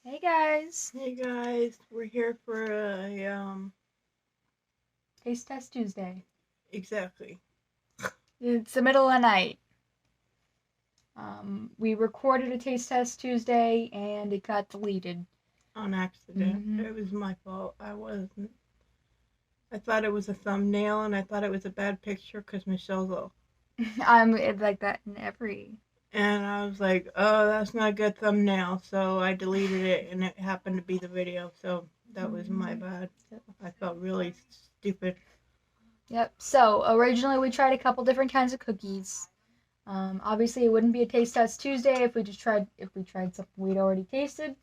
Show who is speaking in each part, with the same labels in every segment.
Speaker 1: Hey guys,
Speaker 2: Hey guys, we're here for
Speaker 1: Taste Test Tuesday.
Speaker 2: exactly
Speaker 1: It's the middle of the night. We recorded a Taste Test Tuesday and it got deleted.
Speaker 2: on accident.
Speaker 1: Mm-hmm.
Speaker 2: It was my fault. I wasn't. I thought it was a thumbnail and I thought it was a bad picture because Michelle's low.
Speaker 1: I'm like that in every.
Speaker 2: And I was like, oh, that's not a good thumbnail. So I deleted it and it happened to be the video. So that was my bad. I felt really stupid.
Speaker 1: Yep. So originally we tried a couple different kinds of cookies. Obviously it wouldn't be a Taste Test Tuesday if we tried something we'd already tasted.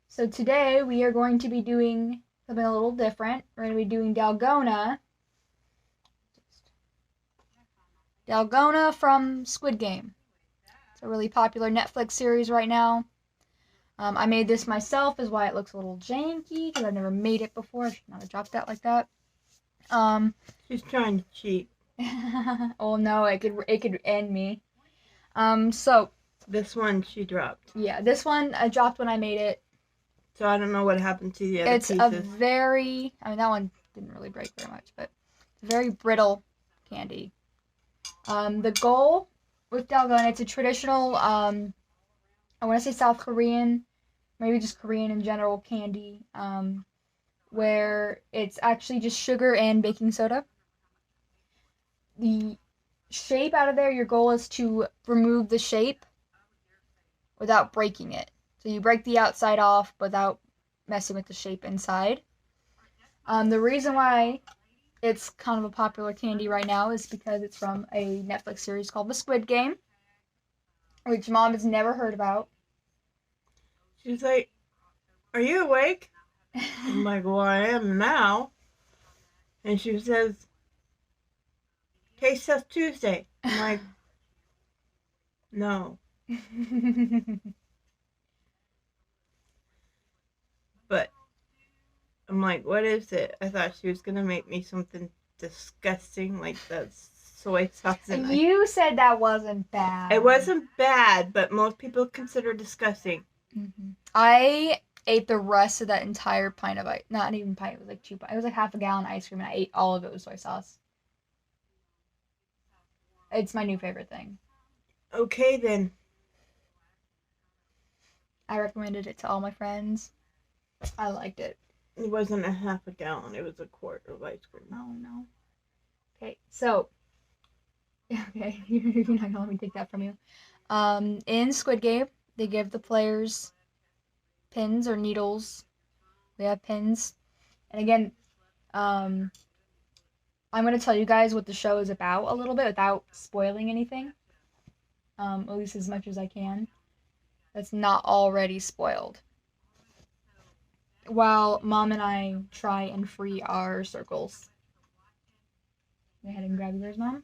Speaker 1: So today we are going to be doing something a little different. We're going to be doing Dalgona from Squid Game. It's a really popular Netflix series right now. I made this myself, is why it looks a little janky, because I've never made it before. I should not have dropped that like that.
Speaker 2: She's trying to cheat.
Speaker 1: Oh no, it could end me. So
Speaker 2: This one she dropped.
Speaker 1: yeah, this one I dropped when I made it.
Speaker 2: So I don't know what happened to the other
Speaker 1: It's
Speaker 2: pieces.
Speaker 1: that one didn't really break very much, but it's a very brittle candy. The goal with Dalgona, it's a traditional, I want to say South Korean, maybe just Korean in general candy, where it's actually just sugar and baking soda. The shape out of there, your goal is to remove the shape without breaking it. So you break the outside off without messing with the shape inside. The reason why it's kind of a popular candy right now is because it's from a Netflix series called The Squid Game, which Mom has never heard about.
Speaker 2: She's like, are you awake? I'm like, well, I am now. And she says, Taste Test Tuesday. I'm like, no. But I'm like, what is it? I thought she was going to make me something disgusting like the soy sauce. And
Speaker 1: You said that wasn't bad.
Speaker 2: it wasn't bad, but most people consider it disgusting.
Speaker 1: Mm-hmm. I ate the rest of that entire pint of ice. Not even pint, it was like 2 pints. It was like half a gallon of ice cream, and I ate all of it with soy sauce. It's my new favorite thing.
Speaker 2: Okay, then.
Speaker 1: I recommended it to all my friends. I liked it.
Speaker 2: It wasn't a half a gallon, it was a quart of ice cream.
Speaker 1: Oh, no. Okay, so. Okay, you're not gonna let me take that from you. In Squid Game, they give the players pins or needles. They have pins. And again, I'm going to tell you guys what the show is about a little bit without spoiling anything. At least as much as I can. That's not already spoiled. While Mom and I try and free our circles. Go ahead and grab yours, Mom.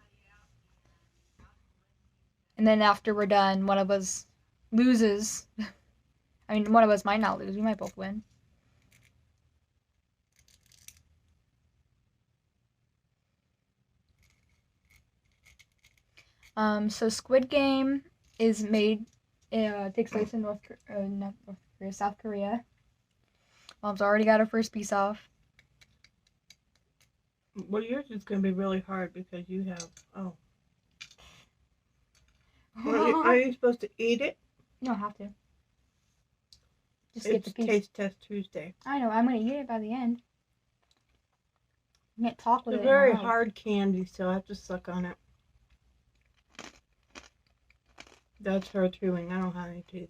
Speaker 1: And then after we're done, one of us loses. I mean, one of us might not lose. We might both win. So Squid Game is made, takes place in North Korea, South Korea. Mom's already got her first piece off.
Speaker 2: Well, yours is going to be really hard because you have, oh. Are you supposed to eat it?
Speaker 1: You don't have to. Just
Speaker 2: it's
Speaker 1: get the piece.
Speaker 2: Taste Test Tuesday.
Speaker 1: I know, I'm going to eat it by the end. You can't talk with
Speaker 2: it's
Speaker 1: it.
Speaker 2: It's a very hard candy, so I have to suck on it. That's her chewing. I don't have any teeth.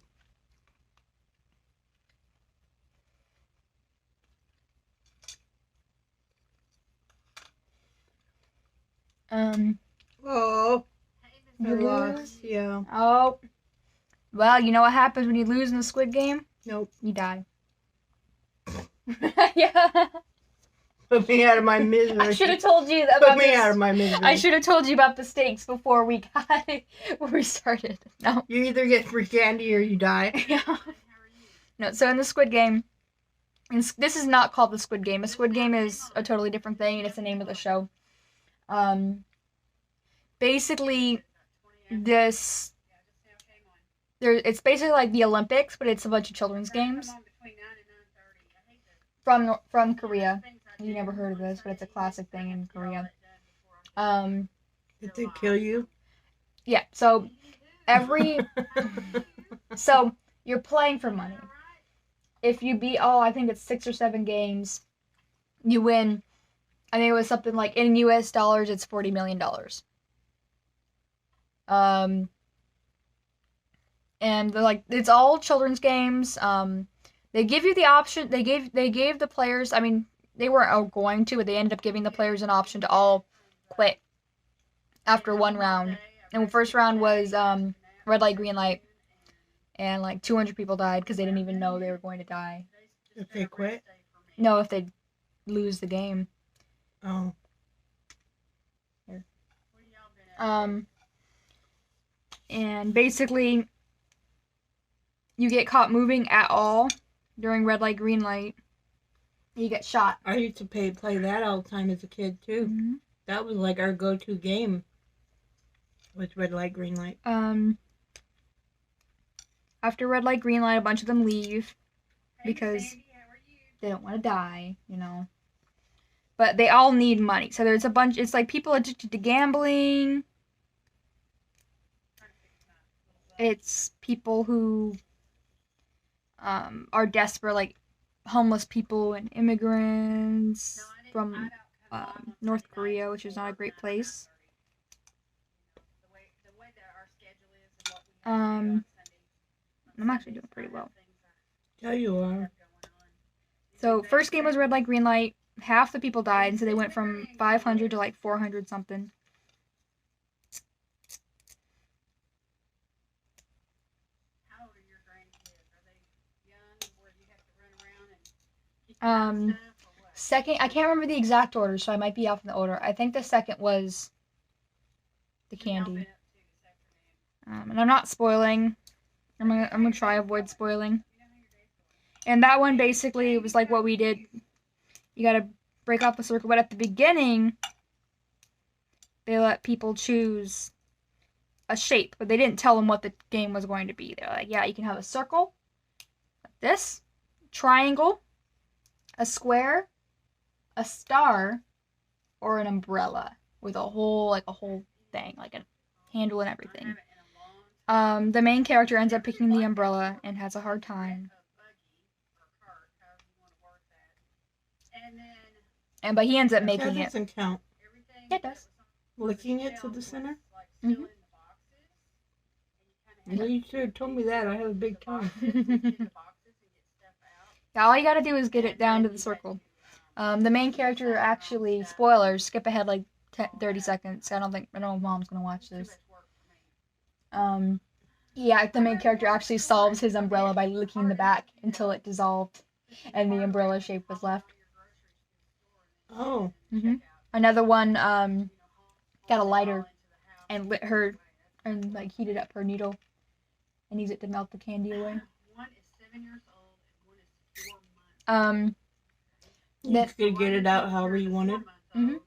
Speaker 2: Oh. I lost. Yeah.
Speaker 1: Oh. Well, you know what happens when you lose in the Squid Game?
Speaker 2: Nope.
Speaker 1: You die. Yeah.
Speaker 2: Put me out of my misery.
Speaker 1: I should have told you about
Speaker 2: Put me out of my misery.
Speaker 1: I should have told you about the stakes before we started. No.
Speaker 2: You either get free candy or you die.
Speaker 1: Yeah. No, so in the Squid Game, this is not called the Squid Game. A Squid Game is a totally different thing, and it's the name of the show. Basically, this It's basically like the Olympics, but it's a bunch of children's games from Korea. You never heard of this, but it's a classic thing in Korea.
Speaker 2: Did they kill you?
Speaker 1: Yeah. So every so you're playing for money. If you beat I think it's 6 or 7 games, you win. I think it was something like in U.S. dollars, it's $40 million. And they're like it's all children's games. They give you the option. They gave the players. I mean, they weren't all going to, but they ended up giving the players an option to all quit after one round. And the first round was red light, green light, and like 200 people died because they didn't even know they were going to die.
Speaker 2: If they quit?
Speaker 1: No, if they lose the game.
Speaker 2: Oh.
Speaker 1: Here. And basically, you get caught moving at all during red light, green light, you get shot.
Speaker 2: I used to play that all the time as a kid too.
Speaker 1: Mm-hmm.
Speaker 2: That was like our go-to game. Was red light, green light.
Speaker 1: After red light, green light, a bunch of them leave because they don't want to die, you know. But they all need money. So there's a bunch. It's like people addicted to gambling. It's people who are desperate, like homeless people and immigrants from North Korea, which is not a great place. I'm actually doing pretty well.
Speaker 2: Yeah, you are.
Speaker 1: So first game was red light, green light. Half the people died, and so they went from 500 to like 400 something. Second, I can't remember the exact order, so I might be off in the order. I think the second was the candy. And I'm not spoiling. I'm gonna try avoid spoiling. And that one basically was like what we did. You gotta break off the circle, but at the beginning, they let people choose a shape, but they didn't tell them what the game was going to be. They're like, yeah, you can have a circle, like this, triangle, a square, a star, or an umbrella with a whole thing, like a handle and everything. The main character ends up picking the umbrella and has a hard time. But he ends up making it.
Speaker 2: That doesn't count.
Speaker 1: Yeah, it does.
Speaker 2: Licking it to the center?
Speaker 1: Mm-hmm.
Speaker 2: Well, you should have told me that. I have a big tongue.
Speaker 1: Yeah, all you gotta do is get it down to the circle. The main character actually, spoilers, skip ahead like 30 seconds. I don't know if Mom's gonna watch this. Yeah, the main character actually solves his umbrella by licking the back until it dissolved and the umbrella shape was left.
Speaker 2: Oh.
Speaker 1: Mm-hmm. Another one got a lighter and lit her and like heated up her needle and used it to melt the candy away.
Speaker 2: You could get it out however you wanted.
Speaker 1: Mm-hmm.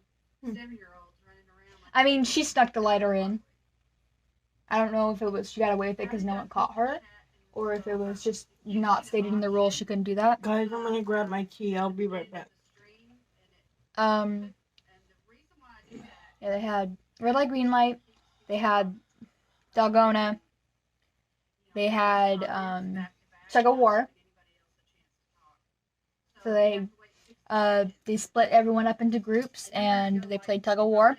Speaker 1: I mean, she snuck the lighter in. I don't know if it was she got away with it because no one caught her, or if it was just not stated in the rules she couldn't do that.
Speaker 2: Guys, I'm gonna grab my key. I'll be right back.
Speaker 1: Yeah, they had red light, green light. They had Dalgona. They had tug of war. So they split everyone up into groups and they played tug of war.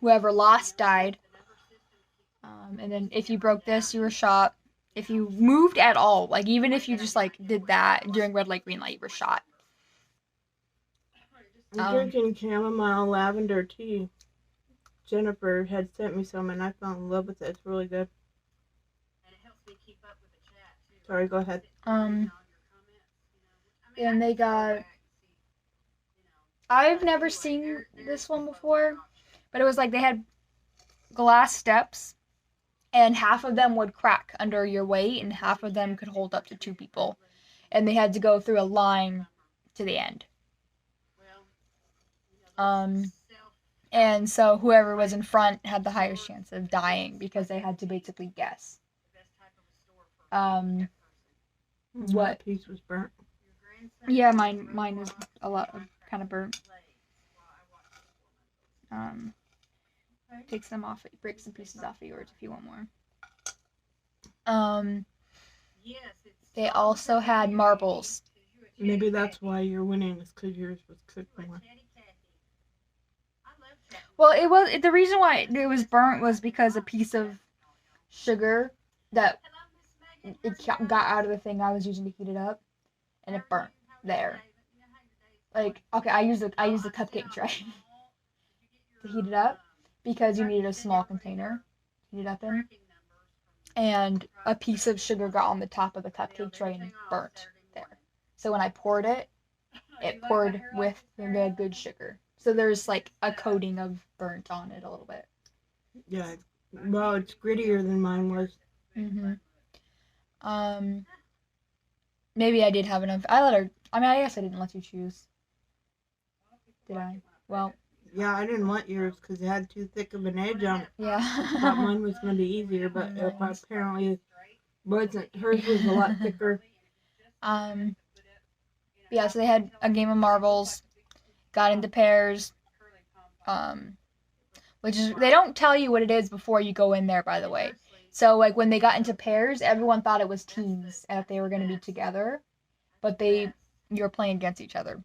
Speaker 1: Whoever lost died. And then if you broke this, you were shot. If you moved at all, like even if you just like did that during red light, green light, you were shot.
Speaker 2: I'm drinking chamomile lavender tea. Jennifer had sent me some and I fell in love with it. It's really good. Sorry, go ahead.
Speaker 1: And they got... I've never seen this one before, but it was like they had glass steps and half of them would crack under your weight and half of them could hold up to 2 people. And they had to go through a line to the end. And so whoever was in front had the highest chance of dying because they had to basically guess. What?
Speaker 2: That piece was burnt.
Speaker 1: Yeah, mine was a lot kind of burnt. Take some off, break some pieces off of yours if you want more. They also had marbles.
Speaker 2: Maybe that's why you're winning, is because yours was cooked more.
Speaker 1: Well, the reason why it was burnt was because a piece of sugar that it got out of the thing I was using to heat it up, and it burnt there. Like, okay, I used a cupcake tray to heat it up because you needed a small container to heat it up in, and a piece of sugar got on the top of the cupcake tray and burnt there. So when I poured it, it poured with the good sugar. So there's like a coating of burnt on it a little bit.
Speaker 2: Yeah, well, it's grittier than mine was.
Speaker 1: Maybe I did have enough. I guess I didn't let you choose. Did I? Well.
Speaker 2: Yeah, I didn't want yours because it had too thick of an edge on it.
Speaker 1: Yeah.
Speaker 2: I thought mine was going to be easier, but apparently wasn't. Hers was a lot thicker.
Speaker 1: Yeah, so they had a game of marbles, got into pairs, which is, they don't tell you what it is before you go in there, by the way. So, like, when they got into pairs, everyone thought it was teams and that they were going to be together, but you were playing against each other.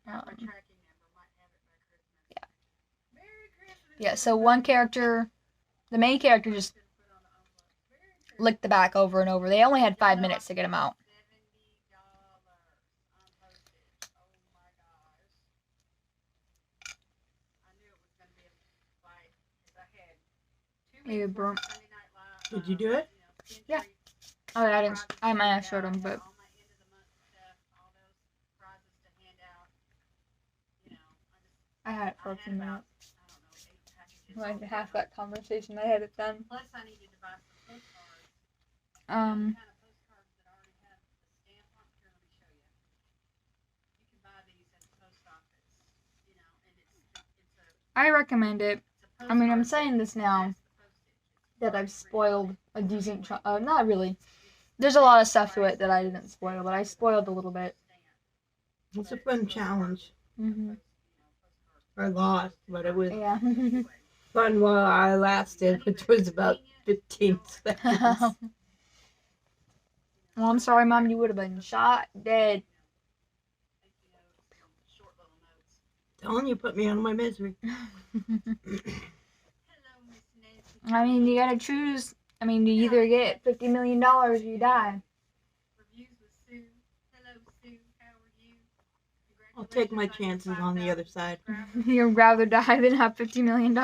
Speaker 1: Yeah. Yeah, so the main character just licked the back over and over. They only had 5 minutes to get him out.
Speaker 2: Did you do it?
Speaker 1: Yeah. Oh, I didn't. I might have showed him, but. I had it for a few minutes. Like half that conversation, I had it done. I recommend it. I mean, I'm saying this now that I've spoiled a decent not really. There's a lot of stuff to it that I didn't spoil, but I spoiled a little bit.
Speaker 2: It's a fun challenge.
Speaker 1: Mm-hmm.
Speaker 2: I lost, but it was fun while I lasted, which was about 15 seconds.
Speaker 1: Well, I'm sorry, Mom. You would have been shot dead.
Speaker 2: Telling you, put me out of my misery.
Speaker 1: I mean, you gotta choose. I mean, you either get $50 million or you die.
Speaker 2: I'll take my chances on the other side.
Speaker 1: You'd rather die than have $50 million?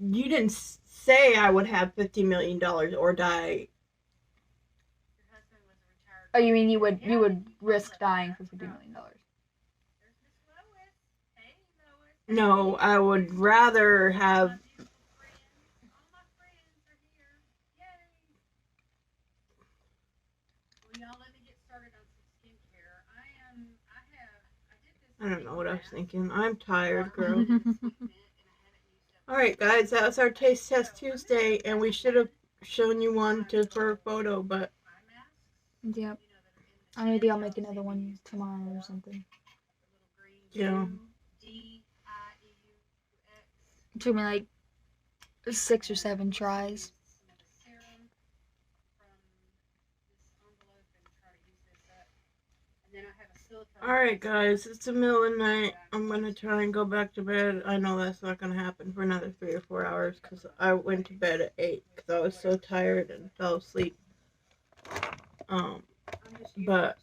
Speaker 2: You didn't say I would have $50 million or die.
Speaker 1: Oh, you mean you would risk dying for $50 million?
Speaker 2: No, I would rather have. I don't know what I was thinking. I'm tired, girl. Alright, guys, that was our Taste Test Tuesday, and we should have shown you one for a photo, but.
Speaker 1: Yep. Maybe I'll make another one tomorrow or something.
Speaker 2: Yeah.
Speaker 1: It took me like 6 or 7 tries.
Speaker 2: Alright, guys, it's the middle of the night. I'm going to try and go back to bed. I know that's not going to happen for another 3 or 4 hours because I went to bed at 8 because I was so tired and fell asleep. But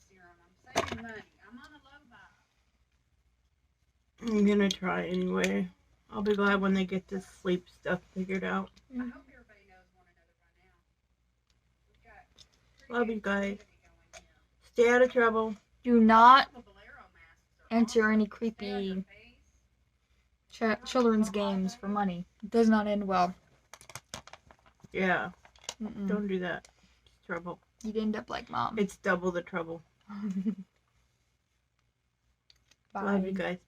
Speaker 2: I'm going to try anyway. I'll be glad when they get this sleep stuff figured out. Love you guys. Stay out of trouble.
Speaker 1: Do not enter any creepy children's games for money. It does not end well.
Speaker 2: Yeah. Don't do that. It's trouble.
Speaker 1: You'd end up like Mom.
Speaker 2: It's double the trouble.
Speaker 1: Bye.
Speaker 2: Love you guys.